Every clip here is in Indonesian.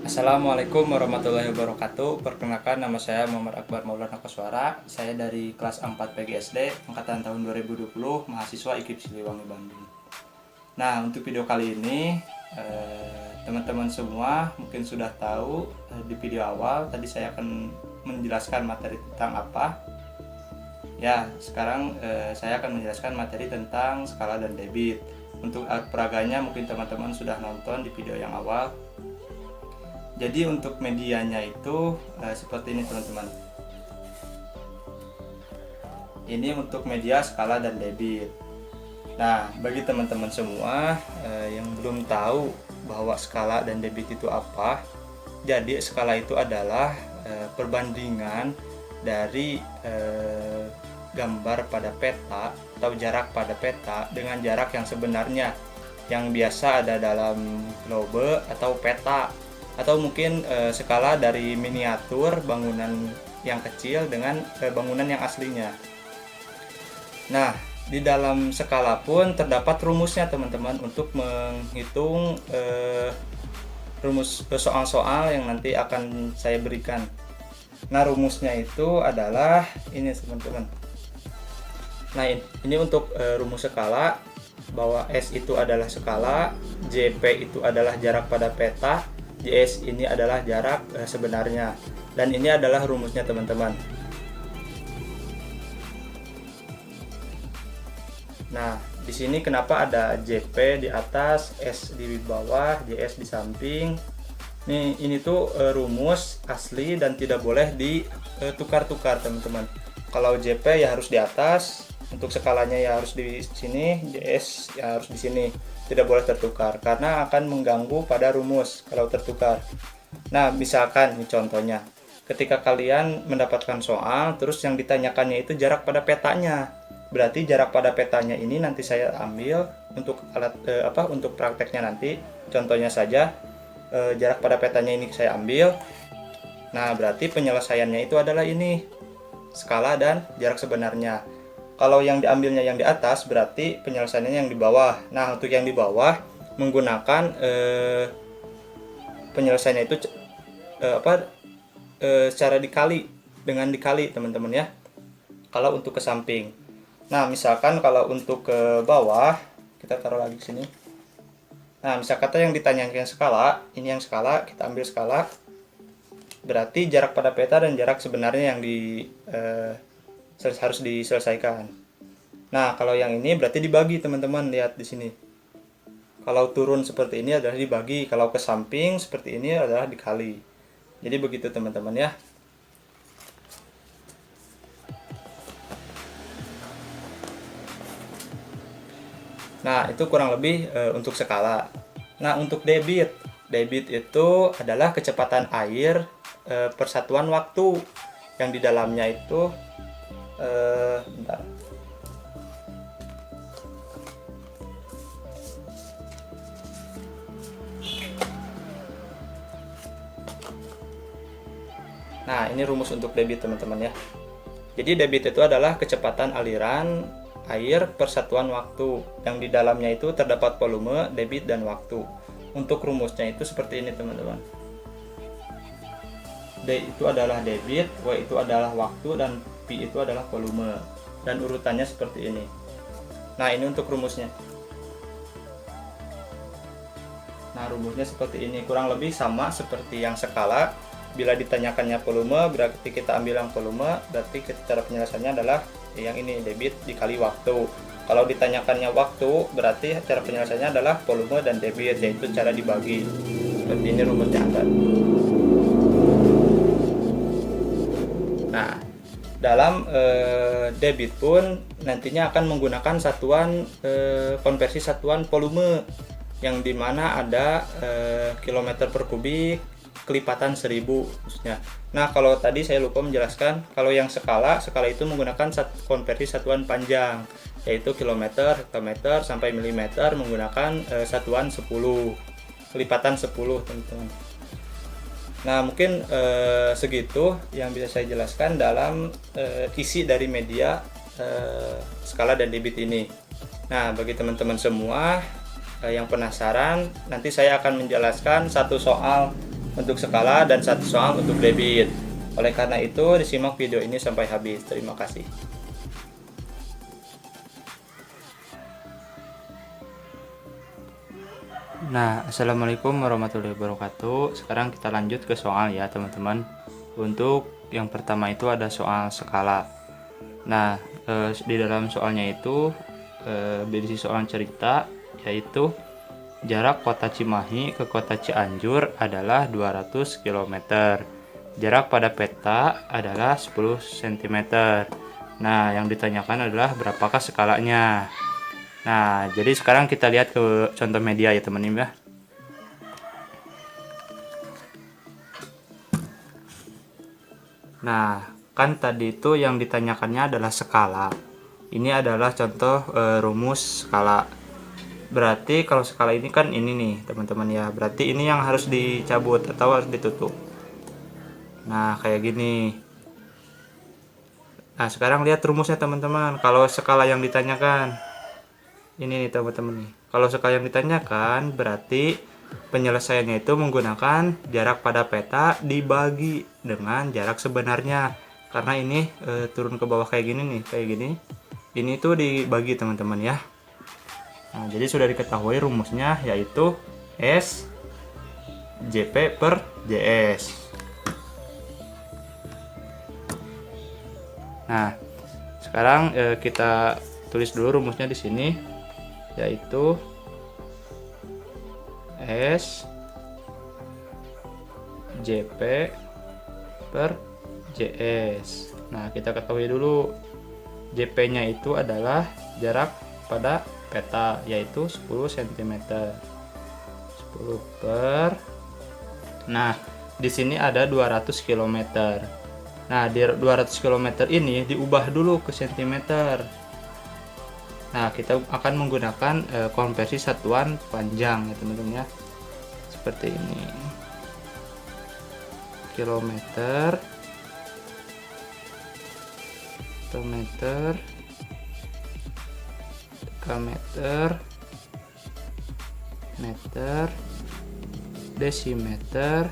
Assalamualaikum warahmatullahi wabarakatuh. Perkenalkan, nama saya Muhammad Akbar Maulana Koswara. Saya dari kelas 4 PGSD angkatan tahun 2020, mahasiswa IKIP Siliwangi Bandung. Nah, untuk video kali ini teman-teman semua mungkin sudah tahu, di video awal tadi saya akan menjelaskan materi tentang apa. Ya, sekarang saya akan menjelaskan materi tentang skala dan debit. Untuk alat peraganya mungkin teman-teman sudah nonton di video yang awal. Jadi untuk medianya itu seperti ini teman-teman. Ini untuk media skala dan debit. Nah, bagi teman-teman semua yang belum tahu bahwa skala dan debit itu apa, jadi skala itu adalah perbandingan dari gambar pada peta atau jarak pada peta dengan jarak yang sebenarnya, yang biasa ada dalam globe atau peta, atau mungkin skala dari miniatur bangunan yang kecil dengan bangunan yang aslinya. Nah, di dalam skala pun terdapat rumusnya teman-teman untuk menghitung rumus soal-soal yang nanti akan saya berikan. Nah, rumusnya itu adalah ini teman-teman. Nah, ini untuk rumus skala, bahwa S itu adalah skala, JP itu adalah jarak pada peta, JS ini adalah jarak sebenarnya, dan ini adalah rumusnya teman-teman. Nah, di sini kenapa ada JP di atas, S di bawah, JS di samping. Nih, ini tuh rumus asli dan tidak boleh ditukar-tukar teman-teman. Kalau JP ya harus di atas, untuk skalanya ya harus di sini, JS ya harus di sini. Tidak boleh tertukar karena akan mengganggu pada rumus kalau tertukar. Nah, misalkan ini contohnya, ketika kalian mendapatkan soal terus yang ditanyakannya itu jarak pada petanya, berarti jarak pada petanya ini nanti saya ambil untuk untuk prakteknya nanti. Contohnya saja, jarak pada petanya ini saya ambil. Nah, berarti penyelesaiannya itu adalah ini, skala dan jarak sebenarnya. Kalau yang diambilnya yang di atas, berarti penyelesaiannya yang di bawah. Nah, untuk yang di bawah menggunakan penyelesaiannya itu secara dikali, dengan dikali teman-teman ya. Kalau untuk ke samping. Nah, misalkan kalau untuk ke bawah, kita taruh lagi di sini. Nah, misalkan yang ditanyakan skala, ini yang skala, kita ambil skala. Berarti jarak pada peta dan jarak sebenarnya yang harus diselesaikan. Nah, kalau yang ini berarti dibagi teman-teman, lihat di sini. Kalau turun seperti ini adalah dibagi, kalau ke samping seperti ini adalah dikali. Jadi begitu teman-teman ya. Nah, itu kurang lebih untuk skala. Nah, untuk debit itu adalah kecepatan air persatuan waktu, yang di dalamnya itu bentar. Nah, ini rumus untuk debit teman-teman ya. Jadi debit itu adalah kecepatan aliran air persatuan waktu, yang di dalamnya itu terdapat volume, debit, dan waktu. Untuk rumusnya itu seperti ini teman-teman. D itu adalah debit, W itu adalah waktu, dan P itu adalah volume. Dan urutannya seperti ini. Nah, ini untuk rumusnya. Nah, rumusnya seperti ini, kurang lebih sama seperti yang skala. Bila ditanyakannya volume, berarti kita ambil yang volume, berarti cara penyelesaiannya adalah yang ini, debit dikali waktu. Kalau ditanyakannya waktu, berarti cara penyelesaiannya adalah volume dan debit, yaitu cara dibagi. Seperti ini rumusnya ada. Nah, dalam debit pun nantinya akan menggunakan satuan konversi satuan volume, yang dimana ada kilometer per kubik kelipatan 1000 khususnya. Nah, kalau tadi saya lupa menjelaskan, kalau yang skala itu menggunakan konversi satuan panjang, yaitu kilometer, hektometer, sampai milimeter, menggunakan satuan 10, kelipatan 10 teman-teman. Nah, mungkin segitu yang bisa saya jelaskan dalam isi dari media skala dan debit ini. Nah, bagi teman-teman semua yang penasaran, nanti saya akan menjelaskan satu soal untuk skala dan 1 soal untuk debit. Oleh karena itu, disimak video ini sampai habis. Terima kasih. Nah, assalamualaikum warahmatullahi wabarakatuh. Sekarang kita lanjut ke soal ya teman-teman. Untuk yang pertama itu ada soal skala. Nah, di dalam soalnya itu berisi soal cerita, yaitu jarak kota Cimahi ke kota Cianjur adalah 200 km. Jarak pada peta adalah 10 cm. Nah, yang ditanyakan adalah berapakah skalanya. Nah, jadi sekarang kita lihat ke contoh media ya teman-teman ya. Nah, kan tadi itu yang ditanyakannya adalah skala. Ini adalah contoh rumus skala. Berarti kalau skala ini kan ini nih teman-teman ya. Berarti ini yang harus dicabut atau harus ditutup. Nah, kayak gini. Nah, sekarang lihat rumusnya teman-teman. Kalau skala yang ditanyakan ini nih teman-teman nih. Kalau skala yang ditanyakan berarti penyelesaiannya itu menggunakan jarak pada peta dibagi dengan jarak sebenarnya. Karena ini turun ke bawah kayak gini nih, kayak gini. Ini tuh dibagi teman-teman ya. Nah, jadi sudah diketahui rumusnya yaitu S JP per JS. Nah, sekarang kita tulis dulu rumusnya di sini, yaitu S JP per JS. Nah, kita ketahui dulu JP-nya itu adalah jarak pada peta, yaitu 10 cm. 10 per. Nah, di sini ada 200 km. Nah, di 200 km ini diubah dulu ke cm. Nah, kita akan menggunakan konversi satuan panjang ya teman-teman ya. Seperti ini. Kilometer per meter, meter, meter, desimeter,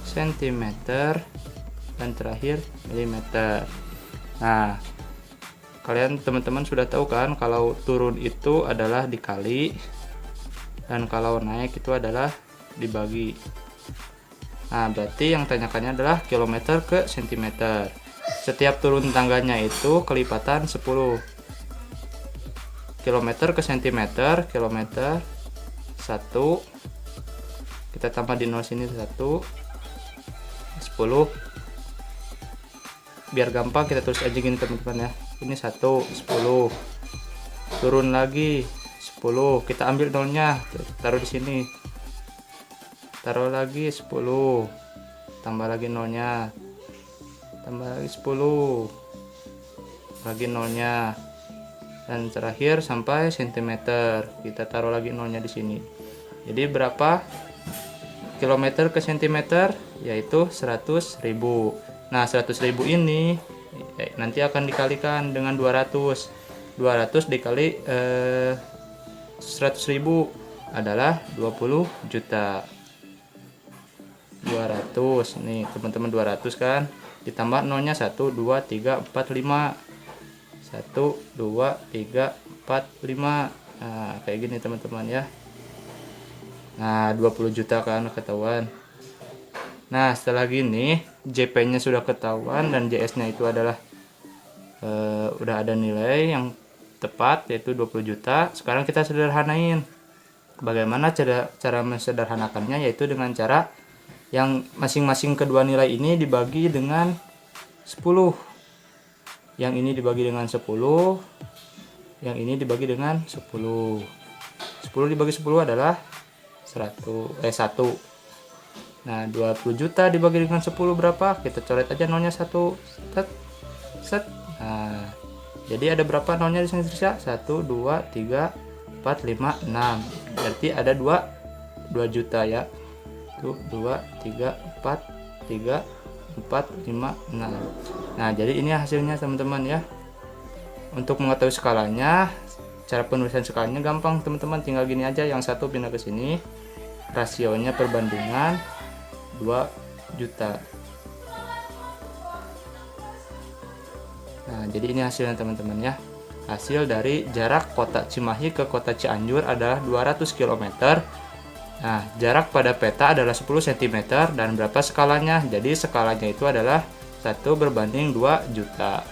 sentimeter, dan terakhir milimeter. Nah, kalian teman-teman sudah tahu kan kalau turun itu adalah dikali dan kalau naik itu adalah dibagi. Nah, berarti yang tanyakannya adalah kilometer ke sentimeter. Setiap turun tangganya itu kelipatan 10. Kilometer ke sentimeter, kilometer 1. Kita tambah di 0 sini 1. 10. Biar gampang kita tulis aja gini teman-teman ya. Ini 1, 10. Turun lagi 10. Kita ambil nolnya, taruh di sini. Taruh lagi 10. Tambah lagi nolnya. Tambah lagi 10. Lagi nolnya. Dan terakhir sampai sentimeter. Kita taruh lagi nolnya di sini. Jadi berapa kilometer ke sentimeter? Yaitu 100.000. Nah, 100.000 ini nanti akan dikalikan dengan 200. 200 dikali 100.000 adalah 20 juta. 200 nih teman-teman, 200 kan, ditambah nolnya 1 2 3 4 5. 1 2 3 4 5. Nah, kayak gini teman-teman ya. Nah, 20 juta kan ketahuan. Nah, setelah gini JP-nya sudah ketahuan dan JS-nya itu adalah udah ada nilai yang tepat yaitu 20 juta. Sekarang kita sederhanain. Bagaimana cara mensederhanakannya, yaitu dengan cara yang masing-masing kedua nilai ini dibagi dengan 10. Yang ini dibagi dengan 10, yang ini dibagi dengan 10. 10 dibagi 10 adalah 1. Nah, 20 juta dibagi dengan 10 berapa? Kita coret aja nolnya 1. Set. Nah, jadi ada berapa nolnya di sini Trisha? 1 2 3 4 5 6. Berarti ada 2 juta ya. 1 2 3 4 3 4 5 6. Nah, jadi ini hasilnya teman-teman ya. Untuk mengetahui skalanya, cara penulisan skalanya gampang teman-teman, tinggal gini aja, yang satu pindah ke sini, rasionya perbandingan, 2 juta. Nah, jadi ini hasilnya teman-teman ya. Hasil dari jarak kota Cimahi ke kota Cianjur adalah 200 km. Nah, jarak pada peta adalah 10 cm dan berapa skalanya? Jadi skalanya itu adalah 1/2 juta.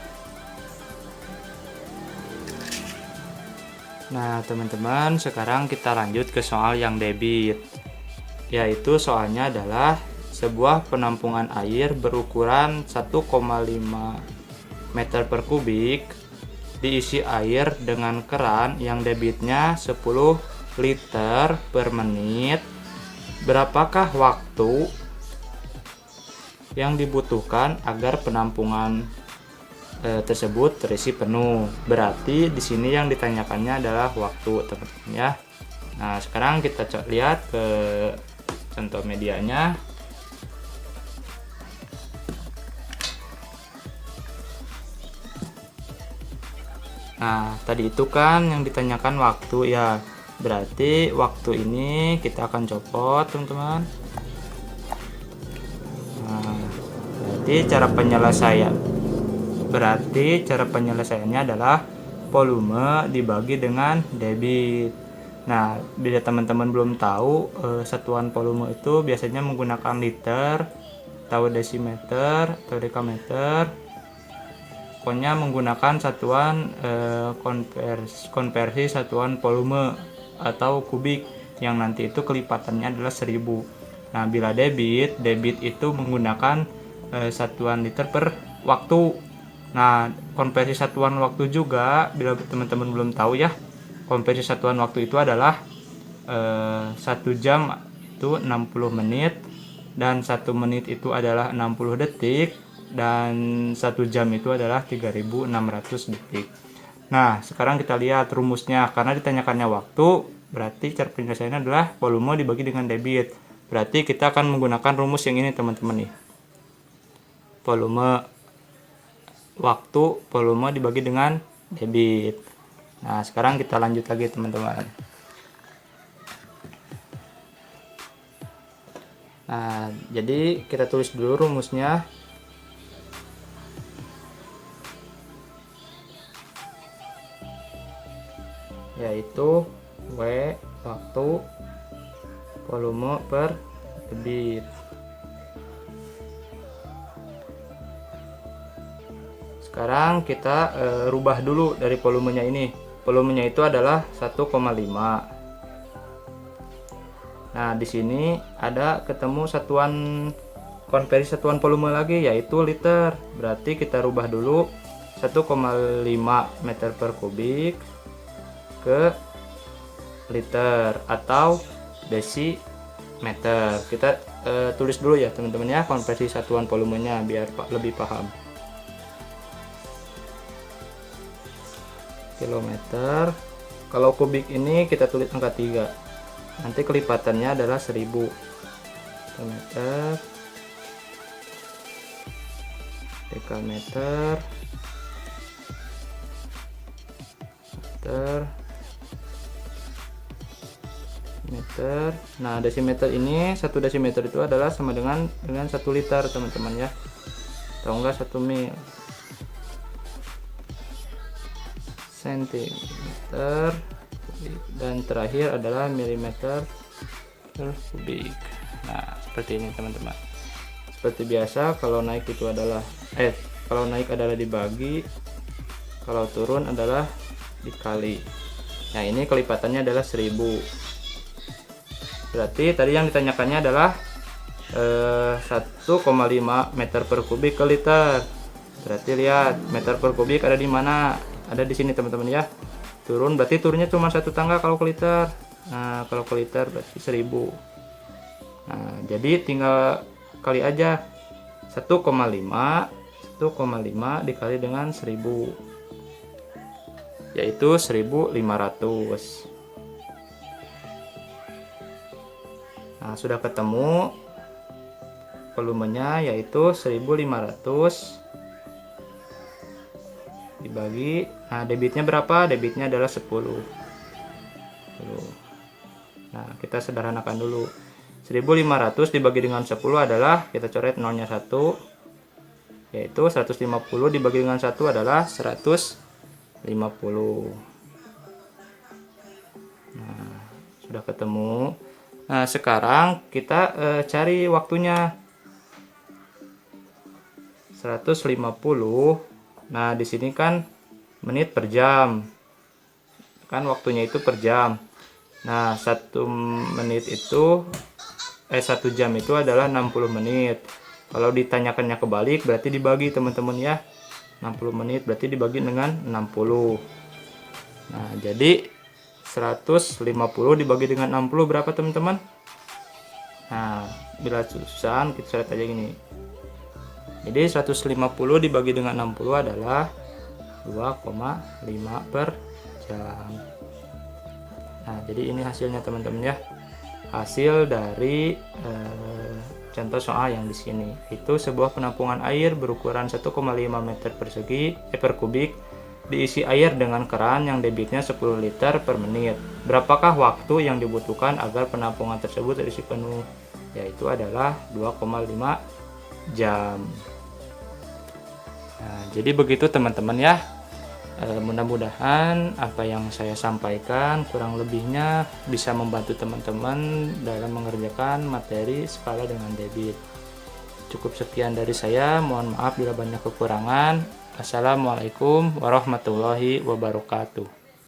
Nah, teman-teman, sekarang kita lanjut ke soal yang debit. Yaitu soalnya adalah sebuah penampungan air berukuran 1,5 meter per kubik diisi air dengan keran yang debitnya 10 liter per menit. Berapakah waktu yang dibutuhkan agar penampungan tersebut terisi penuh? Berarti di sini yang ditanyakannya adalah waktu, teman-teman ya. Nah, sekarang kita lihat ke contoh medianya. Nah, tadi itu kan yang ditanyakan waktu ya. Berarti waktu ini kita akan copot, teman-teman. Nah, berarti cara penyelesaiannya adalah volume dibagi dengan debit. Nah, bila teman-teman belum tahu, satuan volume itu biasanya menggunakan liter atau desimeter atau dekameter. Pokoknya menggunakan satuan konversi satuan volume atau kubik yang nanti itu kelipatannya adalah 1000. Nah, bila debit itu menggunakan satuan liter per waktu. Nah, konversi satuan waktu juga, bila teman-teman belum tahu ya, konversi satuan waktu itu adalah 1 jam itu 60 menit dan 1 menit itu adalah 60 detik dan 1 jam itu adalah 3600 detik. Nah, sekarang kita lihat rumusnya. Karena ditanyakannya waktu, berarti cara penyelesaiannya adalah volume dibagi dengan debit. Berarti kita akan menggunakan rumus yang ini, teman-teman nih. Volume dibagi dengan debit. Nah, sekarang kita lanjut lagi, teman-teman. Nah, jadi kita tulis dulu rumusnya. Yaitu W waktu volume per debit. Sekarang kita rubah dulu dari volumenya ini. Volumenya itu adalah 1,5. Nah, di sini ada ketemu satuan konversi satuan volume lagi, yaitu liter. Berarti kita rubah dulu 1,5 meter per kubik ke liter atau desimeter. Kita tulis dulu ya, teman-teman ya, konversi satuan volumenya biar lebih paham. Kilometer. Kalau kubik ini kita tulis angka 3. Nanti kelipatannya adalah 1000. Meter, dekameter, meter. Nah, desimeter ini 1 desimeter itu adalah sama dengan 1 liter, teman-teman ya. Atau enggak 1 mil. Sentimeter dan terakhir adalah milimeter per kubik. Nah, seperti ini, teman-teman. Seperti biasa, kalau naik itu adalah kalau naik adalah dibagi, kalau turun adalah dikali. Nah, ini kelipatannya adalah 1000. Berarti tadi yang ditanyakannya adalah 1,5 meter per kubik ke liter. Berarti lihat meter per kubik ada di mana? Ada di sini, teman-teman ya. Turun berarti turunnya cuma 1 tangga kalau ke liter. Nah, kalau ke liter berarti 1000. Nah, jadi tinggal kali aja 1,5 dikali dengan 1000, yaitu 1500. Nah, sudah ketemu volumenya, yaitu 1500 dibagi, nah debitnya berapa? Debitnya adalah 10. Nah, kita sederhanakan dulu. 1500 dibagi dengan 10 adalah, kita coret nolnya 1, yaitu 150 dibagi dengan 1 adalah 150. Nah, sudah ketemu. Nah, sekarang kita cari waktunya. 150. Nah, di sini kan menit per jam. Kan waktunya itu per jam. Nah, 1 menit itu 1 jam itu adalah 60 menit. Kalau ditanyakannya kebalik berarti dibagi, teman-teman ya. 60 menit berarti dibagi dengan 60. Nah, jadi 150 dibagi dengan 60 berapa, teman-teman? Nah, bila susah kita coret aja gini. Jadi 150 dibagi dengan 60 adalah 2,5 per jam. Nah, jadi ini hasilnya, teman-teman ya. Hasil dari contoh soal yang di sini. Itu sebuah penampungan air berukuran 1,5 meter persegi per kubik diisi air dengan keran yang debitnya 10 liter per menit. Berapakah waktu yang dibutuhkan agar penampungan tersebut terisi penuh? Yaitu adalah 2,5 jam. Nah, jadi begitu, teman-teman ya. Mudah-mudahan apa yang saya sampaikan kurang lebihnya bisa membantu teman-teman dalam mengerjakan materi skala dengan debit. Cukup sekian dari saya, mohon maaf bila banyak kekurangan. Assalamualaikum warahmatullahi wabarakatuh.